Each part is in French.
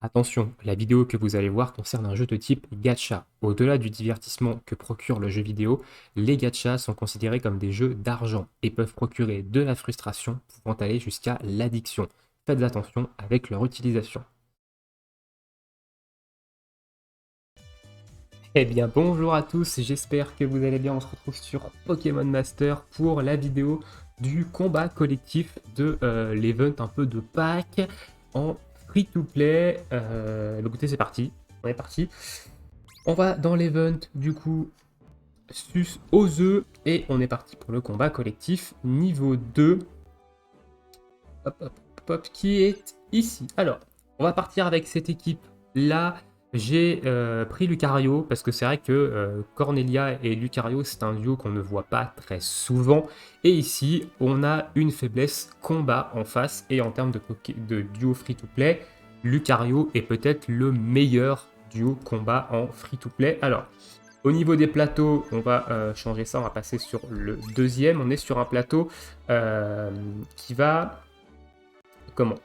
Attention, la vidéo que vous allez voir concerne un jeu de type gacha. Au-delà du divertissement que procure le jeu vidéo, les gachas sont considérés comme des jeux d'argent et peuvent procurer de la frustration pouvant aller jusqu'à l'addiction. Faites attention avec leur utilisation. Eh bien bonjour à tous, j'espère que vous allez bien, on se retrouve sur Pokémon Master pour la vidéo du combat collectif de l'event un peu de Pâques en free-to-play. Écoutez, c'est parti, on est parti. On va dans l'event du coup sus aux œufs et on est parti pour le combat collectif niveau 2. Hop, hop, hop, qui est ici. Alors, on va partir avec cette équipe là. J'ai pris Lucario parce que c'est vrai que Cornelia et Lucario, c'est un duo qu'on ne voit pas très souvent. Et ici, on a une faiblesse combat en face. Et en termes de duo free-to-play, Lucario est peut-être le meilleur duo combat en free-to-play. Alors, au niveau des plateaux, on va changer ça, on va passer sur le deuxième. On est sur un plateau qui va... Comment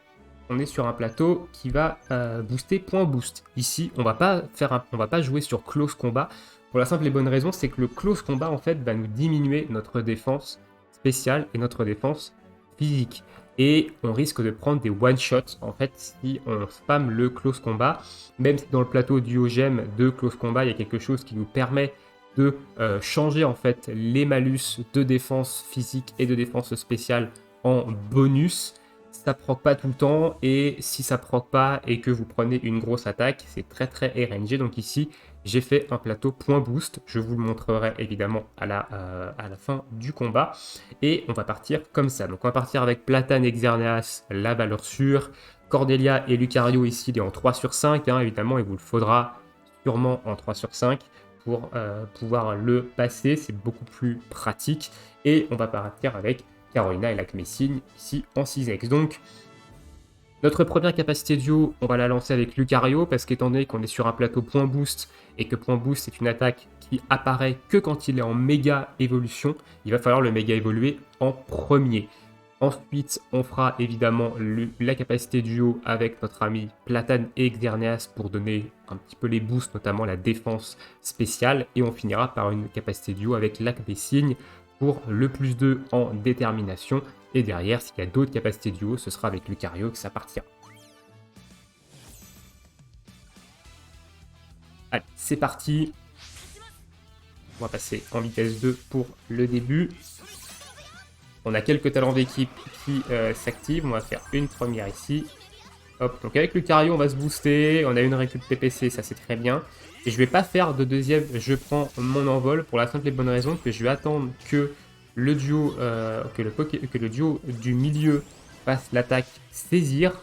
on est sur un plateau qui va booster point boost. Ici, on va pas jouer sur close combat. Pour la simple et bonne raison, c'est que le close combat en fait va nous diminuer notre défense spéciale et notre défense physique. Et on risque de prendre des one shots en fait si on spam le close combat. Même si dans le plateau duo gemme de close combat, il y a quelque chose qui nous permet de changer en fait les malus de défense physique et de défense spéciale en bonus. Ça proc pas tout le temps, et si ça proc pas et que vous prenez une grosse attaque, c'est très très RNG. Donc ici, j'ai fait un plateau point boost. Je vous le montrerai évidemment à la fin du combat. Et on va partir comme ça. Donc on va partir avec Platane et Xerneas, la valeur sûre. Cordelia et Lucario ici, il est en 3 sur 5, hein, évidemment, il vous le faudra sûrement en 3 sur 5 pour pouvoir le passer. C'est beaucoup plus pratique. Et on va partir avec Carolina et la Messine ici en 6x. Donc, notre première capacité duo, on va la lancer avec Lucario, parce qu'étant donné qu'on est sur un plateau point boost, et que point boost c'est une attaque qui apparaît que quand il est en méga évolution, il va falloir le méga évoluer en premier. Ensuite, on fera évidemment la capacité duo avec notre ami Platane et Xerneas pour donner un petit peu les boosts, notamment la défense spéciale. Et on finira par une capacité duo avec Messine pour le plus 2 en détermination. Et derrière, s'il y a d'autres capacités duo, ce sera avec Lucario que ça partira. Allez, c'est parti. On va passer en vitesse 2 pour le début. On a quelques talents d'équipe qui s'activent. On va faire une première ici. Hop, donc avec Lucario, on va se booster. On a une récup PPC, ça c'est très bien. Et je vais pas faire de deuxième, je prends mon envol pour la simple et bonne raison que je vais attendre que le duo, que le duo du milieu fasse l'attaque saisir,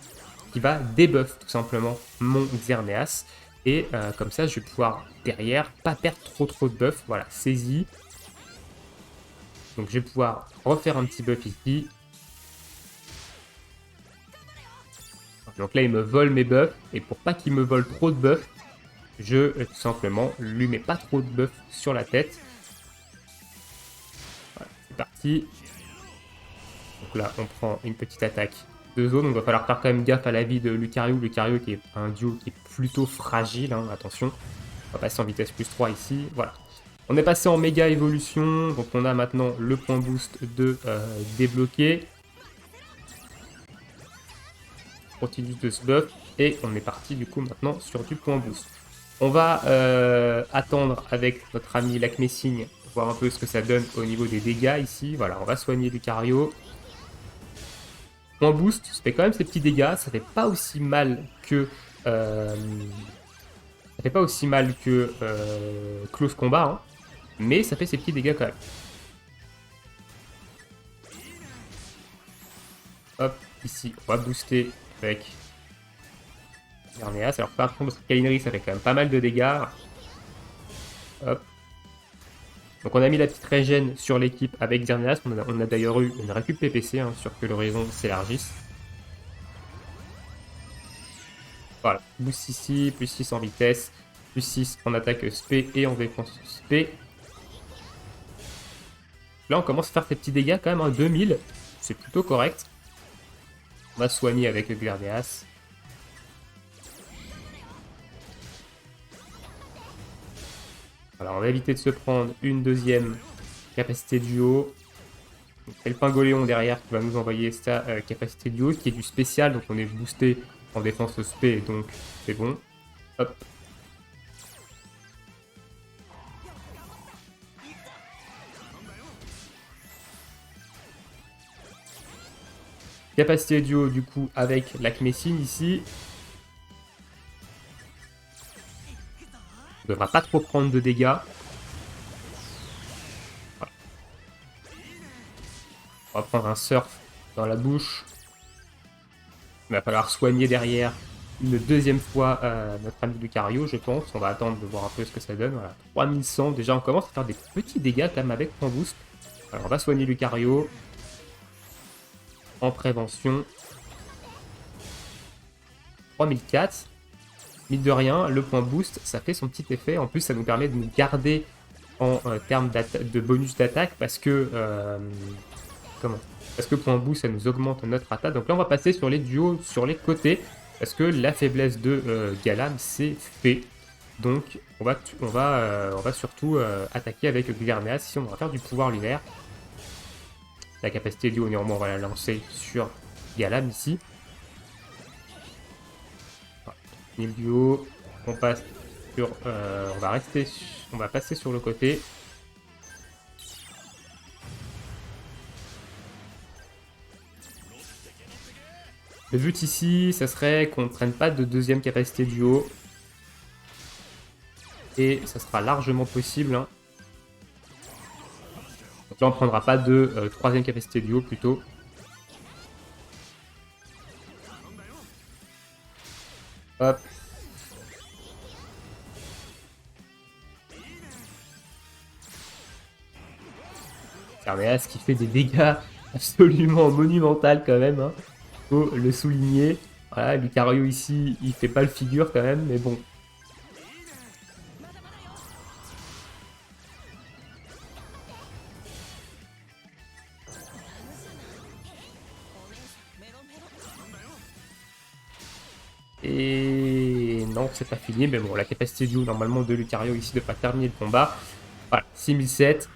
qui va debuff tout simplement mon Xerneas. Et comme ça, je vais pouvoir derrière pas perdre trop de buff. Voilà, saisie. Donc je vais pouvoir refaire un petit buff ici. Donc là, il me vole mes buffs. Et pour pas qu'il me vole trop de buffs, je tout simplement lui mets pas trop de buff sur la tête. Voilà, c'est parti. Donc là, on prend une petite attaque de zone. Donc il va falloir faire quand même gaffe à la vie de Lucario. Lucario qui est un duo qui est plutôt fragile, hein, attention. On va passer en vitesse plus 3 ici. Voilà. On est passé en méga évolution. Donc on a maintenant le point boost de débloquer. On continue de ce buff. Et on est parti du coup maintenant sur du point boost. On va attendre avec notre ami Messine, voir un peu ce que ça donne au niveau des dégâts ici. Voilà, on va soigner Lucario. Point boost, ça fait quand même ces petits dégâts. Ça fait pas aussi mal que close combat, hein, mais ça fait ces petits dégâts quand même. Hop, ici, on va booster avec Xerneas. Alors par contre, parce que Kalinri, ça fait quand même pas mal de dégâts. Hop. Donc on a mis la petite régène sur l'équipe avec Xerneas. On a d'ailleurs eu une récup PPC, hein, sur que l'horizon s'élargisse. Voilà, boost ici, plus 6 en vitesse, plus 6 en attaque SP et en défense SP. Là on commence à faire ces petits dégâts quand même, hein, 2000, c'est plutôt correct. On va soigner avec le Xerneas. Alors on va éviter de se prendre une deuxième capacité duo. C'est le Pingoléon derrière qui va nous envoyer sa capacité duo, qui est du spécial, donc on est boosté en défense spé, donc c'est bon. Hop. Capacité duo du coup avec l'Acmessine ici. On ne devra pas trop prendre de dégâts. Voilà. On va prendre un surf dans la bouche. Il va falloir soigner derrière une deuxième fois notre ami Lucario, je pense. On va attendre de voir un peu ce que ça donne. Voilà, 3100. Déjà, on commence à faire des petits dégâts quand même avec Point Boost. Alors, on va soigner Lucario en prévention. 3004. Mine de rien, le point boost, ça fait son petit effet. En plus, ça nous permet de nous garder en termes de bonus d'attaque parce que... Parce que point boost, ça nous augmente notre attaque. Donc là, on va passer sur les duos sur les côtés parce que la faiblesse de Galam, c'est fait. Donc, on va surtout attaquer avec Gouverneas. Ici, on va faire du pouvoir lunaire. La capacité duo, néanmoins, on va la lancer sur Galam ici. Le duo, on passe sur, on va passer sur le côté. Le but ici, ça serait qu'on ne prenne pas de deuxième capacité duo. Et ça sera largement possible. Hein. Donc là, on ne prendra pas de troisième capacité duo plutôt. Hop. Carneas qui fait des dégâts absolument monumentaux quand même. Hein. Faut le souligner. Voilà, Lucario ici, il fait pas le figure quand même, mais bon. Et non, c'est pas fini, mais bon, la capacité du normalement de Lucario ici de pas terminer le combat. Voilà, 6007.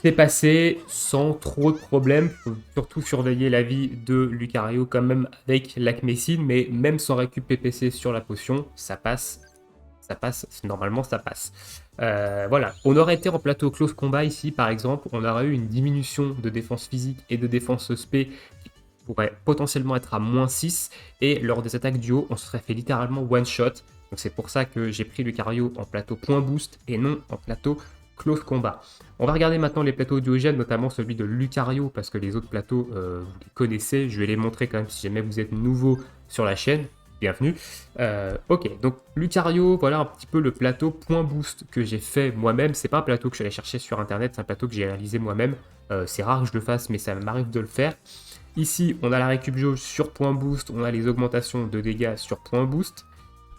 C'est passé sans trop de problèmes. Faut surtout surveiller la vie de Lucario quand même avec l'Acmessine, mais même sans récup PPC sur la potion, ça passe. Ça passe, normalement ça passe. Voilà, on aurait été en plateau close combat ici par exemple, on aurait eu une diminution de défense physique et de défense spé qui pourrait potentiellement être à -6, et lors des attaques duo, on se serait fait littéralement one shot. Donc c'est pour ça que j'ai pris Lucario en plateau point boost et non en plateau close combat. On va regarder maintenant les plateaux duogènes, notamment celui de Lucario, parce que les autres plateaux, vous les connaissez. Je vais les montrer quand même si jamais vous êtes nouveau sur la chaîne. Bienvenue. Ok, donc Lucario, voilà un petit peu le plateau point boost que j'ai fait moi-même. C'est pas un plateau que je suis allé chercher sur internet, c'est un plateau que j'ai réalisé moi-même. C'est rare que je le fasse, mais ça m'arrive de le faire. Ici, on a la récup jauge sur point boost, on a les augmentations de dégâts sur point boost.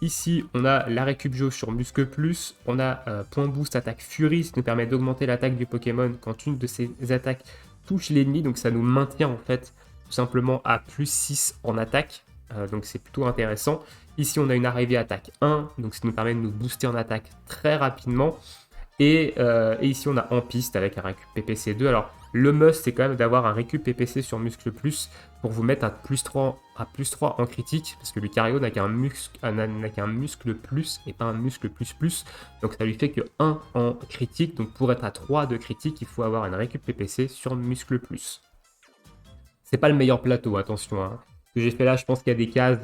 Ici, on a la récup jauge sur muscle plus, on a point boost attaque furie, ce qui nous permet d'augmenter l'attaque du Pokémon quand une de ces attaques touche l'ennemi, donc ça nous maintient en fait tout simplement à +6 en attaque. Donc c'est plutôt intéressant. Ici on a une arrivée attaque 1, donc ça nous permet de nous booster en attaque très rapidement. Et ici on a en piste avec un récup PPC 2. Alors le must c'est quand même d'avoir un récup PPC sur muscle plus pour vous mettre à +3 en critique, parce que Lucario n'a qu'un muscle plus et pas un muscle plus. Donc ça lui fait que 1 en critique. Donc pour être à 3 de critique, il faut avoir une récup PPC sur muscle plus. C'est pas le meilleur plateau, attention. Hein. Ce que j'ai fait là, je pense qu'il y a des cases,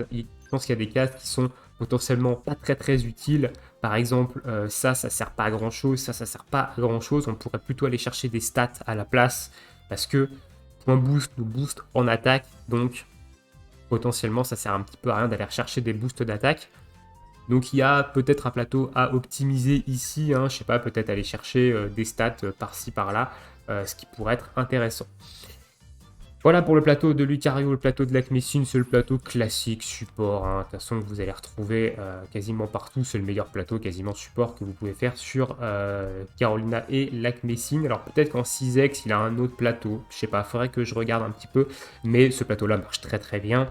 qui sont potentiellement pas très utiles. Par exemple, ça sert pas à grand chose, ça sert pas à grand chose. On pourrait plutôt aller chercher des stats à la place parce que point boost nous booste en attaque, donc potentiellement ça sert un petit peu à rien d'aller rechercher des boosts d'attaque. Donc il y a peut-être un plateau à optimiser ici, hein, je sais pas, peut-être aller chercher des stats par-ci par-là, ce qui pourrait être intéressant. Voilà pour le plateau de Lucario, le plateau de l'Acmessine, c'est le plateau classique support. Hein. De toute façon, vous allez retrouver quasiment partout. C'est le meilleur plateau quasiment support que vous pouvez faire sur Carolina et l'Acmessine. Alors peut-être qu'en 6x, il a un autre plateau. Je sais pas, il faudrait que je regarde un petit peu. Mais ce plateau-là marche très bien.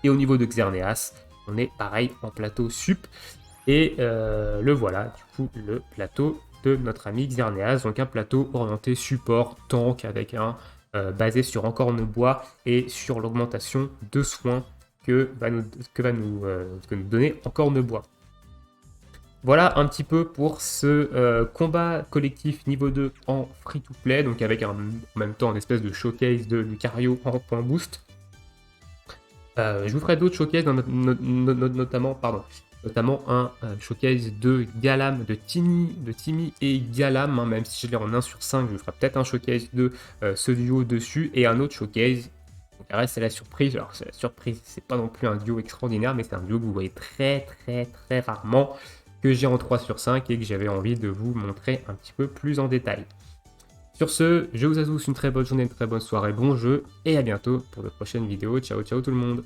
Et au niveau de Xerneas, on est pareil en plateau sup. Et le voilà, du coup, le plateau de notre ami Xerneas. Donc un plateau orienté support, tank, avec un basé sur Encorne Bois et sur l'augmentation de soins que va nous donner Encorne Bois. Voilà un petit peu pour ce combat collectif niveau 2 en free-to-play, donc avec en même temps une espèce de showcase de Lucario en point boost. Je vous ferai d'autres showcases, notamment un showcase de Galam, de Timmy et Galam, hein, même si je l'ai en 1 sur 5, je vous ferai peut-être un showcase de ce duo dessus, et un autre showcase. Donc après, c'est la surprise. Alors, c'est la surprise, c'est pas non plus un duo extraordinaire, mais c'est un duo que vous voyez très rarement, que j'ai en 3 sur 5 et que j'avais envie de vous montrer un petit peu plus en détail. Sur ce, je vous souhaite une très bonne journée, une très bonne soirée, bon jeu, et à bientôt pour de prochaines vidéos. Ciao, ciao tout le monde!